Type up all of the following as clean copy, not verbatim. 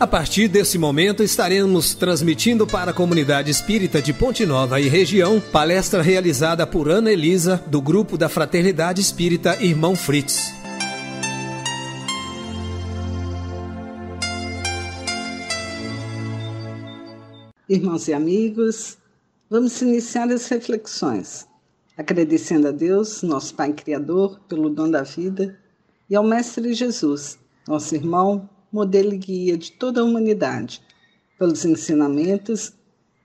A partir desse momento, estaremos transmitindo para a comunidade espírita de Ponte Nova e região, palestra realizada por Ana Elisa, do grupo da Fraternidade Espírita Irmão Fritz. Irmãos e amigos, vamos iniciar as reflexões, agradecendo a Deus, nosso Pai Criador, pelo dom da vida, e ao Mestre Jesus, nosso irmão, modelo e guia de toda a humanidade, pelos ensinamentos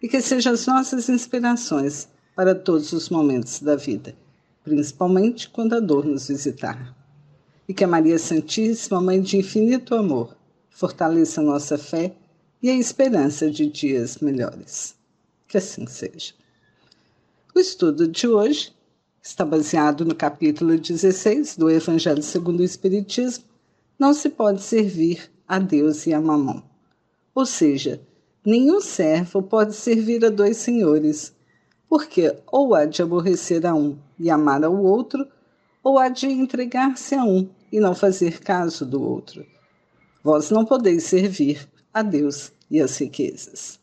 e que sejam as nossas inspirações para todos os momentos da vida, principalmente quando a dor nos visitar. E que a Maria Santíssima, Mãe de infinito amor, fortaleça a nossa fé e a esperança de dias melhores. Que assim seja. O estudo de hoje está baseado no capítulo 16 do Evangelho segundo o Espiritismo, Não se pode servir a Deus e a Mamon. Ou seja, nenhum servo pode servir a dois senhores, porque ou há de aborrecer a um e amar ao outro, ou há de entregar-se a um e não fazer caso do outro. Vós não podeis servir a Deus e as riquezas.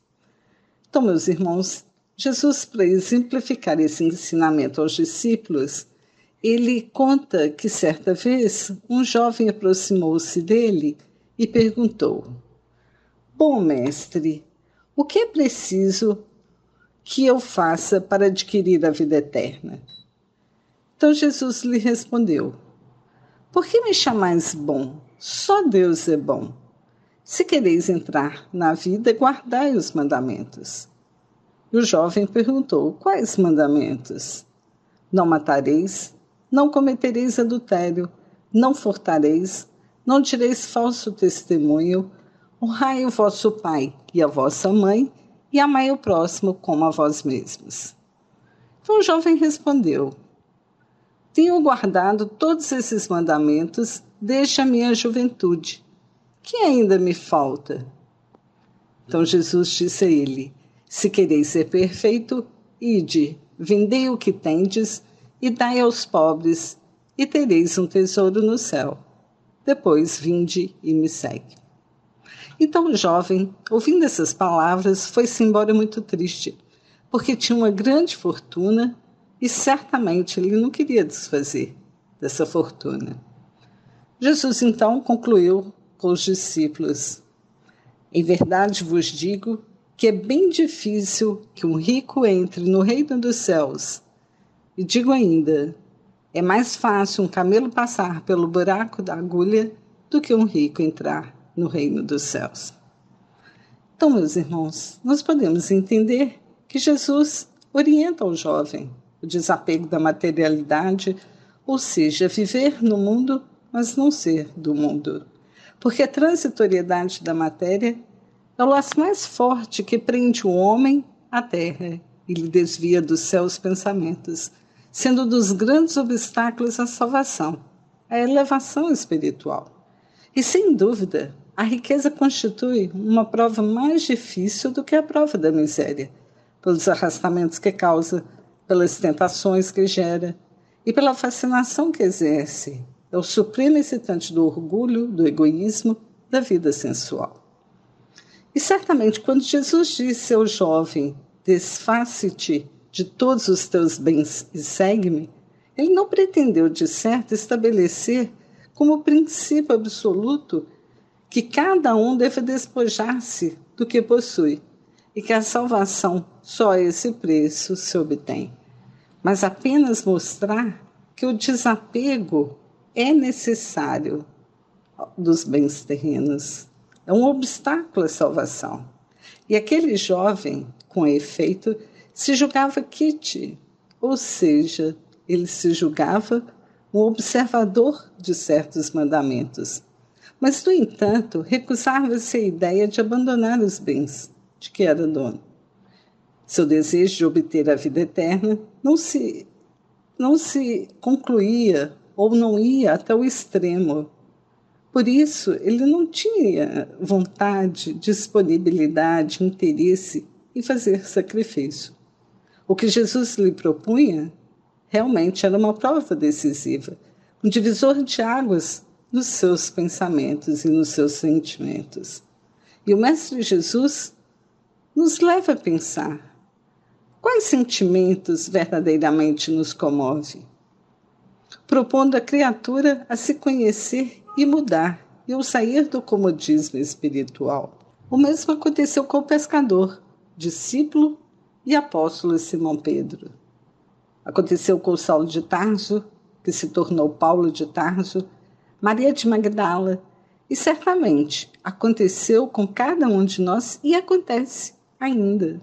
Então, meus irmãos, Jesus, para exemplificar esse ensinamento aos discípulos, ele conta que certa vez um jovem aproximou-se dele e perguntou: Bom mestre, o que é preciso que eu faça para adquirir a vida eterna? Então Jesus lhe respondeu: Por que me chamais bom? Só Deus é bom. Se quereis entrar na vida, guardai os mandamentos. E o jovem perguntou: Quais mandamentos? Não matareis, não cometereis adultério, não furtareis, não direis falso testemunho, honrai o vosso pai e a vossa mãe, e amai o próximo como a vós mesmos. Então o jovem respondeu: Tenho guardado todos esses mandamentos desde a minha juventude. Que ainda me falta? Então Jesus disse a ele: Se quereis ser perfeito, ide, vendei o que tendes e dai aos pobres, e tereis um tesouro no céu. Depois vinde e me segue. Então o jovem, ouvindo essas palavras, foi-se embora muito triste, porque tinha uma grande fortuna e certamente ele não queria desfazer dessa fortuna. Jesus então concluiu com os discípulos: Em verdade vos digo que é bem difícil que um rico entre no reino dos céus. E digo ainda, é mais fácil um camelo passar pelo buraco da agulha do que um rico entrar no reino dos céus. Então, meus irmãos, nós podemos entender que Jesus orienta ao jovem o desapego da materialidade, ou seja, viver no mundo, mas não ser do mundo. Porque a transitoriedade da matéria é o laço mais forte que prende o homem à terra e lhe desvia do céu os pensamentos, sendo dos grandes obstáculos à salvação, a elevação espiritual. E, sem dúvida, a riqueza constitui uma prova mais difícil do que a prova da miséria, pelos arrastamentos que causa, pelas tentações que gera e pela fascinação que exerce. É o supremo excitante do orgulho, do egoísmo, da vida sensual. E certamente, quando Jesus disse ao jovem: Desface-te de todos os teus bens e segue-me, ele não pretendeu, de certo, estabelecer como princípio absoluto que cada um deve despojar-se do que possui e que a salvação só a esse preço se obtém, mas apenas mostrar que o desapego é necessário dos bens terrenos. É um obstáculo à salvação. E aquele jovem, com efeito, se julgava quite, ou seja, ele se julgava um observador de certos mandamentos. Mas, no entanto, recusava-se a ideia de abandonar os bens de que era dono. Seu desejo de obter a vida eterna não se concluía ou não ia até o extremo. Por isso, ele não tinha vontade, disponibilidade, interesse em fazer sacrifício. O que Jesus lhe propunha realmente era uma prova decisiva, um divisor de águas nos seus pensamentos e nos seus sentimentos. E o Mestre Jesus nos leva a pensar quais sentimentos verdadeiramente nos comovem, propondo a criatura a se conhecer e mudar, e ao sair do comodismo espiritual. O mesmo aconteceu com o pescador, discípulo e apóstolo Simão Pedro. Aconteceu com Saulo de Tarso, que se tornou Paulo de Tarso, Maria de Magdala, e certamente aconteceu com cada um de nós e acontece ainda.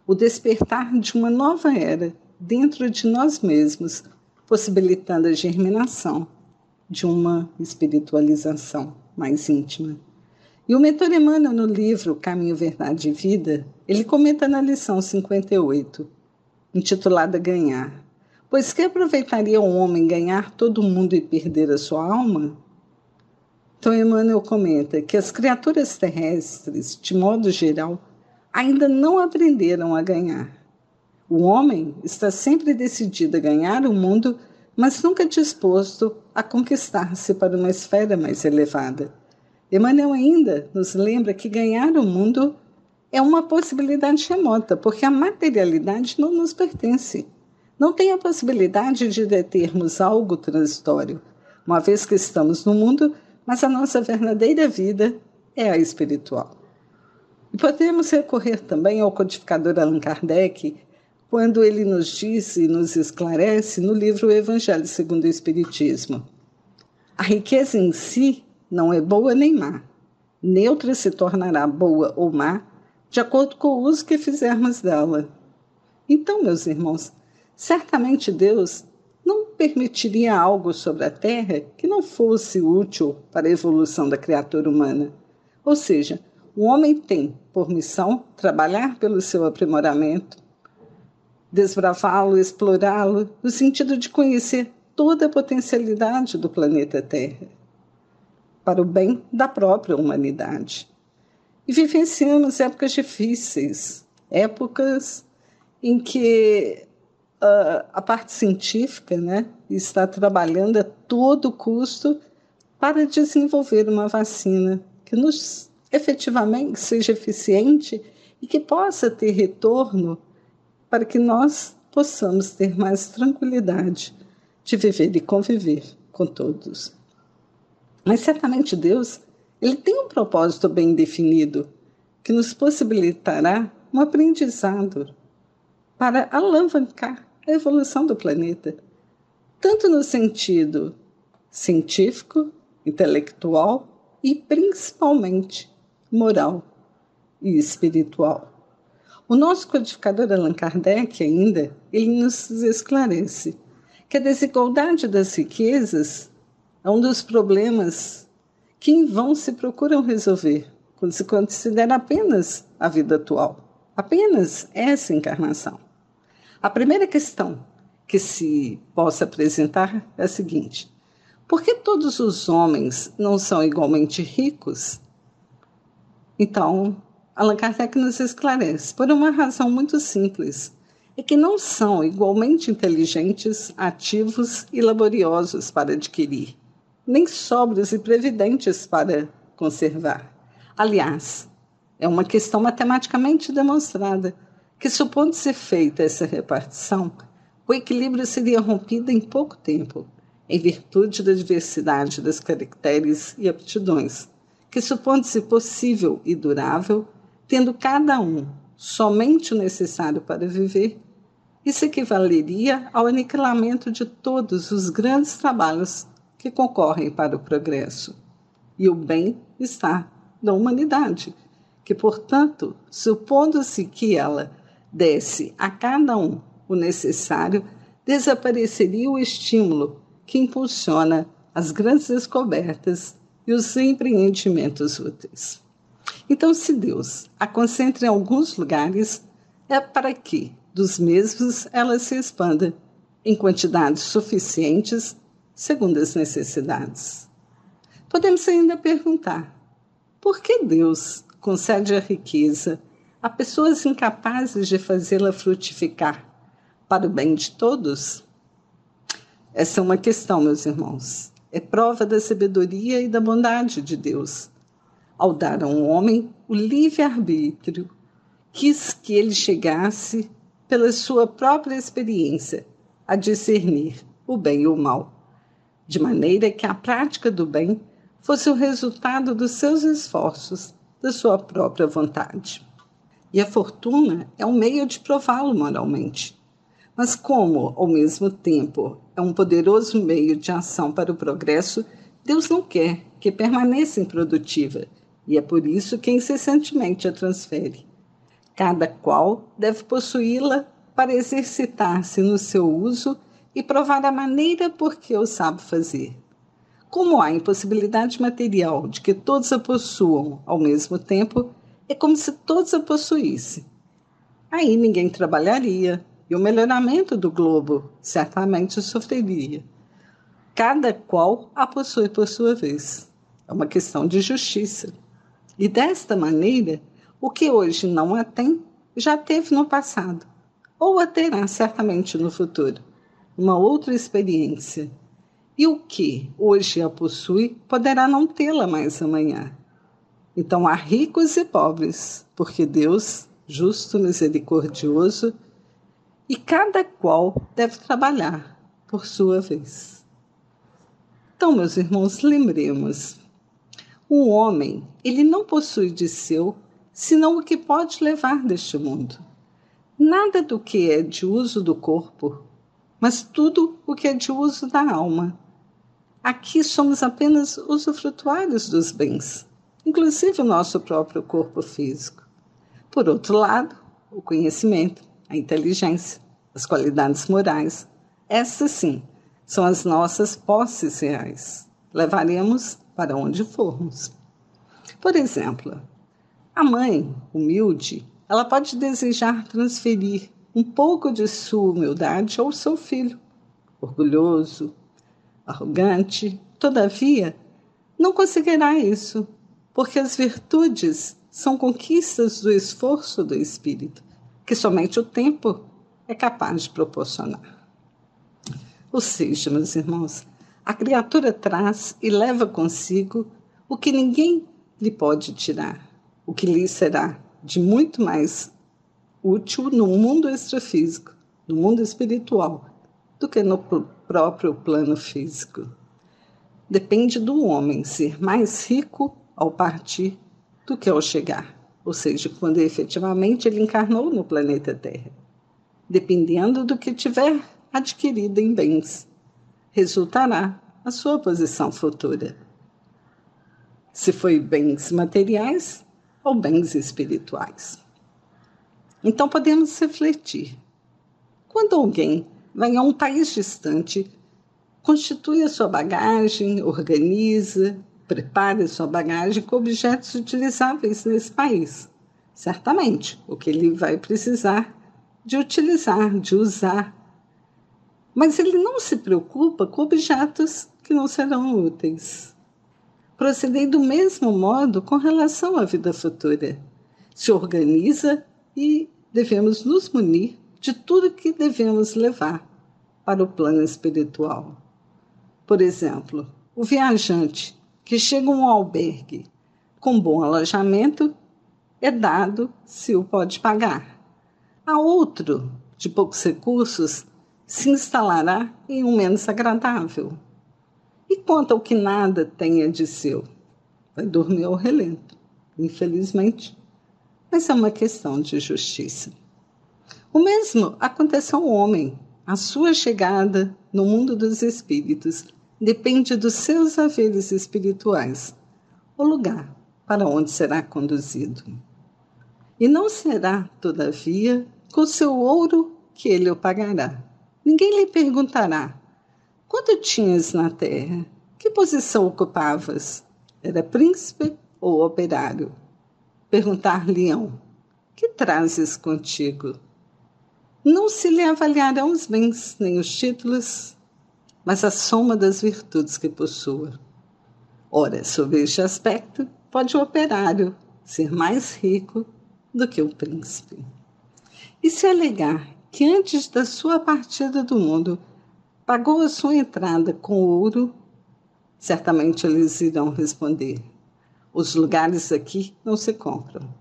O despertar de uma nova era dentro de nós mesmos, possibilitando a germinação de uma espiritualização mais íntima. E o mentor Emmanuel, no livro Caminho, Verdade e Vida, ele comenta na lição 58, intitulada Ganhar. Pois que aproveitaria um homem ganhar todo mundo e perder a sua alma? Então Emmanuel comenta que as criaturas terrestres, de modo geral, ainda não aprenderam a ganhar. O homem está sempre decidido a ganhar o mundo, mas nunca disposto a conquistar-se para uma esfera mais elevada. Emmanuel ainda nos lembra que ganhar o mundo é uma possibilidade remota, porque a materialidade não nos pertence. Não tem a possibilidade de determos algo transitório, uma vez que estamos no mundo, mas a nossa verdadeira vida é a espiritual. E podemos recorrer também ao codificador Allan Kardec, quando ele nos diz e nos esclarece no livro Evangelho segundo o Espiritismo. A riqueza em si não é boa nem má. Neutra se tornará boa ou má, de acordo com o uso que fizermos dela. Então, meus irmãos, certamente Deus não permitiria algo sobre a Terra que não fosse útil para a evolução da criatura humana. Ou seja, o homem tem por missão trabalhar pelo seu aprimoramento, desbravá-lo, explorá-lo, no sentido de conhecer toda a potencialidade do planeta Terra, para o bem da própria humanidade. E vivenciamos épocas difíceis, épocas em que a parte científica, está trabalhando a todo custo para desenvolver uma vacina que nos efetivamente seja eficiente e que possa ter retorno para que nós possamos ter mais tranquilidade de viver e conviver com todos. Mas certamente Deus, ele tem um propósito bem definido que nos possibilitará um aprendizado para alavancar a evolução do planeta, tanto no sentido científico, intelectual e principalmente moral e espiritual. O nosso codificador Allan Kardec ainda, ele nos esclarece que a desigualdade das riquezas é um dos problemas que em vão se procuram resolver quando se considera apenas a vida atual, apenas essa encarnação. A primeira questão que se possa apresentar é a seguinte: por que todos os homens não são igualmente ricos? Então, Allan Kardec nos esclarece, por uma razão muito simples, é que não são igualmente inteligentes, ativos e laboriosos para adquirir, nem sóbrios e previdentes para conservar. Aliás, é uma questão matematicamente demonstrada que, supondo-se feita essa repartição, o equilíbrio seria rompido em pouco tempo, em virtude da diversidade dos caracteres e aptidões, que, supondo-se possível e durável, tendo cada um somente o necessário para viver, isso equivaleria ao aniquilamento de todos os grandes trabalhos que concorrem para o progresso e o bem-estar da humanidade, que, portanto, supondo-se que ela desse a cada um o necessário, desapareceria o estímulo que impulsiona as grandes descobertas e os empreendimentos úteis. Então, se Deus a concentra em alguns lugares, é para que, dos mesmos, ela se expanda em quantidades suficientes, segundo as necessidades. Podemos ainda perguntar, por que Deus concede a riqueza a pessoas incapazes de fazê-la frutificar para o bem de todos? Essa é uma questão, meus irmãos. É prova da sabedoria e da bondade de Deus. ao dar a um homem o livre-arbítrio, quis que ele chegasse, pela sua própria experiência, a discernir o bem e o mal, de maneira que a prática do bem fosse o resultado dos seus esforços, da sua própria vontade. E a fortuna é um meio de prová-lo moralmente. Mas como, ao mesmo tempo, é um poderoso meio de ação para o progresso, Deus não quer que permaneça improdutiva, e é por isso que incessantemente a transfere. Cada qual deve possuí-la para exercitar-se no seu uso e provar a maneira por que o sabe fazer. Como há impossibilidade material de que todos a possuam ao mesmo tempo, é como se todos a possuíssem. Aí ninguém trabalharia e o melhoramento do globo certamente sofreria. Cada qual a possui por sua vez. É uma questão de justiça. E desta maneira, o que hoje não a tem, já teve no passado, ou a terá certamente no futuro, uma outra experiência. E o que hoje a possui, poderá não tê-la mais amanhã. Então há ricos e pobres, porque Deus, justo, misericordioso, e cada qual deve trabalhar por sua vez. Então, meus irmãos, lembremos, o homem, ele não possui de seu, senão o que pode levar deste mundo. Nada do que é de uso do corpo, mas tudo o que é de uso da alma. Aqui somos apenas usufrutuários dos bens, inclusive o nosso próprio corpo físico. Por outro lado, o conhecimento, a inteligência, as qualidades morais, essas sim, são as nossas posses reais. Levaremos para onde formos. Por exemplo, a mãe, humilde, ela pode desejar transferir um pouco de sua humildade ao seu filho, orgulhoso, arrogante. Todavia, não conseguirá isso, porque as virtudes são conquistas do esforço do espírito, que somente o tempo é capaz de proporcionar. Ou seja, meus irmãos, a criatura traz e leva consigo o que ninguém lhe pode tirar, o que lhe será de muito mais útil no mundo extrafísico, no mundo espiritual, do que no próprio plano físico. Depende do homem ser mais rico ao partir do que ao chegar, ou seja, quando efetivamente ele encarnou no planeta Terra. Dependendo do que tiver adquirido em bens, resultará a sua posição futura. Se foi bens materiais ou bens espirituais. Então podemos refletir. Quando alguém vai a um país distante, constitui a sua bagagem, organiza, prepara a sua bagagem com objetos utilizáveis nesse país. Certamente, o que ele vai precisar de utilizar, de usar. Mas ele não se preocupa com objetos que não serão úteis. Procedei do mesmo modo com relação à vida futura. Se organiza e devemos nos munir de tudo que devemos levar para o plano espiritual. Por exemplo, o viajante que chega a um albergue com bom alojamento é dado se o pode pagar. A outro, de poucos recursos, se instalará em um menos agradável. E quanto ao que nada tenha de seu, vai dormir ao relento, infelizmente. Mas é uma questão de justiça. O mesmo acontece ao homem. A sua chegada no mundo dos espíritos depende dos seus haveres espirituais, o lugar para onde será conduzido. E não será, todavia, com seu ouro que ele o pagará. Ninguém lhe perguntará: quanto tinhas na terra? Que posição ocupavas? Era príncipe ou operário? Perguntar-lhe-ão: que trazes contigo? Não se lhe avaliarão os bens, nem os títulos, mas a soma das virtudes que possua. Ora, sob este aspecto, pode o operário ser mais rico do que o príncipe. E se alegar que antes da sua partida do mundo pagou a sua entrada com ouro, certamente eles irão responder: Os lugares aqui não se compram.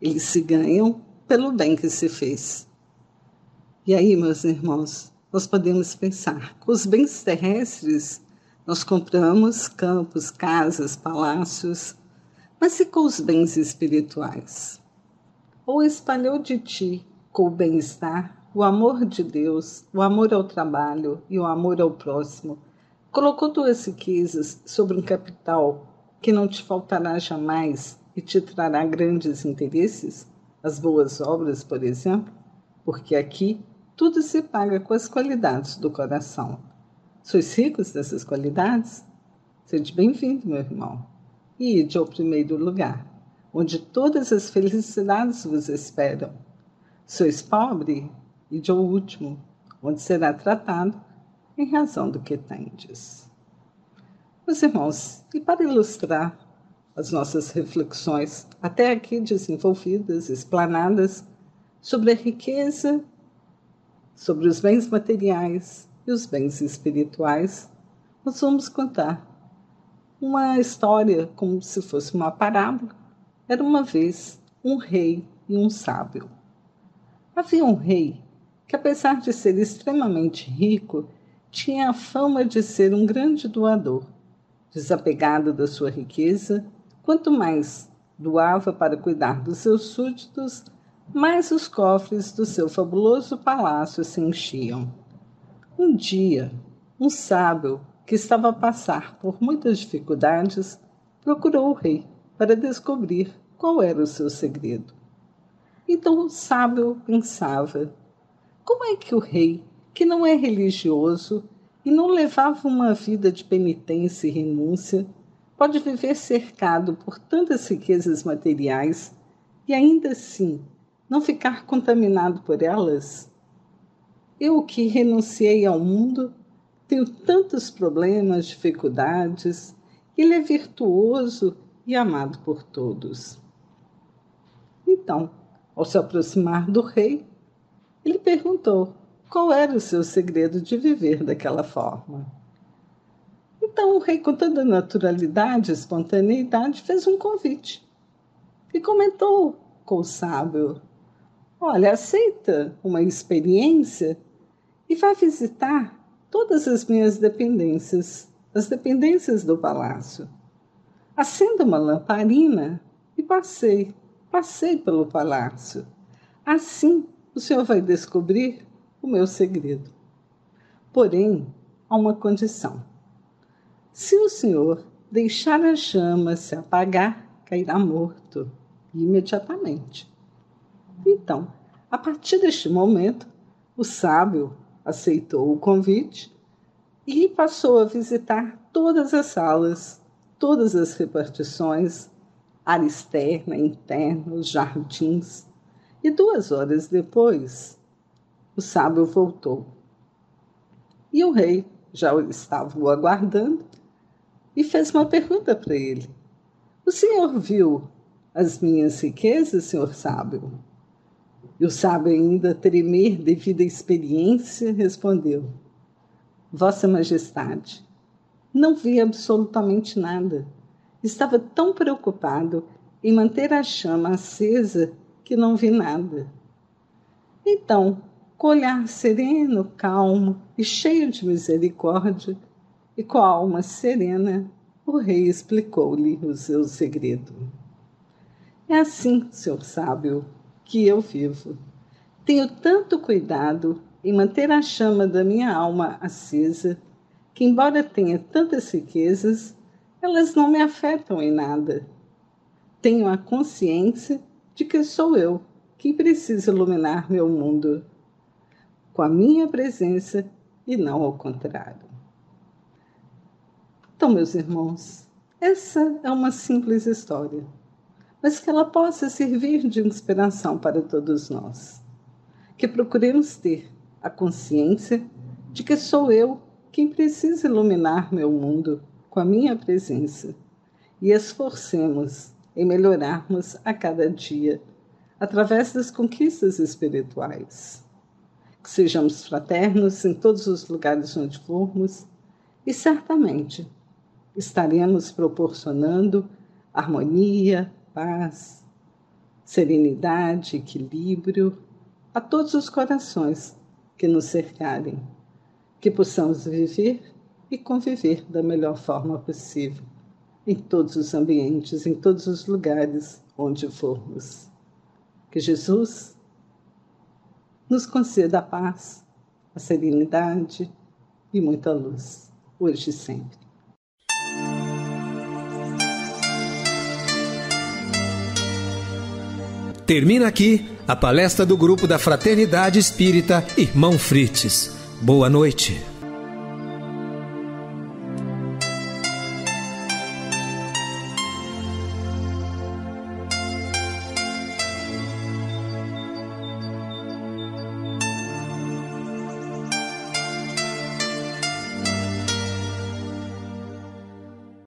Eles se ganham pelo bem que se fez. E aí, meus irmãos, nós podemos pensar, com os bens terrestres, nós compramos campos, casas, palácios, mas e com os bens espirituais? Ou espalhou de ti, com o bem-estar, o amor de Deus, o amor ao trabalho e o amor ao próximo, colocou tuas riquezas sobre um capital que não te faltará jamais e te trará grandes interesses? As boas obras, por exemplo? Porque aqui tudo se paga com as qualidades do coração. Sois ricos dessas qualidades? Sede bem-vindo, meu irmão. E ide ao primeiro lugar, onde todas as felicidades vos esperam. Sois pobre? Ide ao último, onde será tratado em razão do que tendes. Meus irmãos, e para ilustrar as nossas reflexões, até aqui desenvolvidas, explanadas, sobre a riqueza, sobre os bens materiais e os bens espirituais, nós vamos contar uma história como se fosse uma parábola. Era uma vez um rei e um sábio. Havia um rei que, apesar de ser extremamente rico, tinha a fama de ser um grande doador. Desapegado da sua riqueza, quanto mais doava para cuidar dos seus súditos, mais os cofres do seu fabuloso palácio se enchiam. Um dia, um sábio, que estava a passar por muitas dificuldades, procurou o rei para descobrir qual era o seu segredo. Então o sábio pensava: como é que o rei, que não é religioso e não levava uma vida de penitência e renúncia, pode viver cercado por tantas riquezas materiais e ainda assim não ficar contaminado por elas? Eu, que renunciei ao mundo, tenho tantos problemas, dificuldades, e ele é virtuoso e amado por todos. Então, ao se aproximar do rei, ele perguntou qual era o seu segredo de viver daquela forma. Então o rei, com toda naturalidade e espontaneidade, fez um convite e comentou com o sábio: olha, aceita uma experiência e vai visitar todas as minhas dependências, as dependências do palácio. Acenda uma lamparina e passei pelo palácio. Assim o senhor vai descobrir o meu segredo. Porém, há uma condição. Se o senhor deixar a chama se apagar, cairá morto imediatamente. Então, a partir deste momento, o sábio aceitou o convite e passou a visitar todas as salas, todas as repartições, área externa, interna, os jardins. E 2 horas depois, o sábio voltou. E o rei já estava o aguardando e fez uma pergunta para ele: o senhor viu as minhas riquezas, senhor sábio? E o sábio, ainda a tremer devido à experiência, respondeu: Vossa Majestade, não vi absolutamente nada. Estava tão preocupado em manter a chama acesa que não vi nada. Então, com olhar sereno, calmo e cheio de misericórdia, e com a alma serena, o rei explicou-lhe o seu segredo. É assim, senhor sábio, que eu vivo. Tenho tanto cuidado em manter a chama da minha alma acesa, que, embora tenha tantas riquezas, elas não me afetam em nada. Tenho a consciência de que sou eu quem precisa iluminar meu mundo, com a minha presença e não ao contrário. Então, meus irmãos, essa é uma simples história, mas que ela possa servir de inspiração para todos nós. Que procuremos ter a consciência de que sou eu quem precisa iluminar meu mundo com a minha presença e esforcemos em melhorarmos a cada dia através das conquistas espirituais. Que sejamos fraternos em todos os lugares onde formos e certamente estaremos proporcionando harmonia, paz, serenidade, equilíbrio a todos os corações que nos cercarem, que possamos viver e conviver da melhor forma possível, em todos os ambientes, em todos os lugares onde formos. Que Jesus nos conceda a paz, a serenidade e muita luz, hoje e sempre. Termina aqui a palestra do Grupo da Fraternidade Espírita Irmão Frites. Boa noite.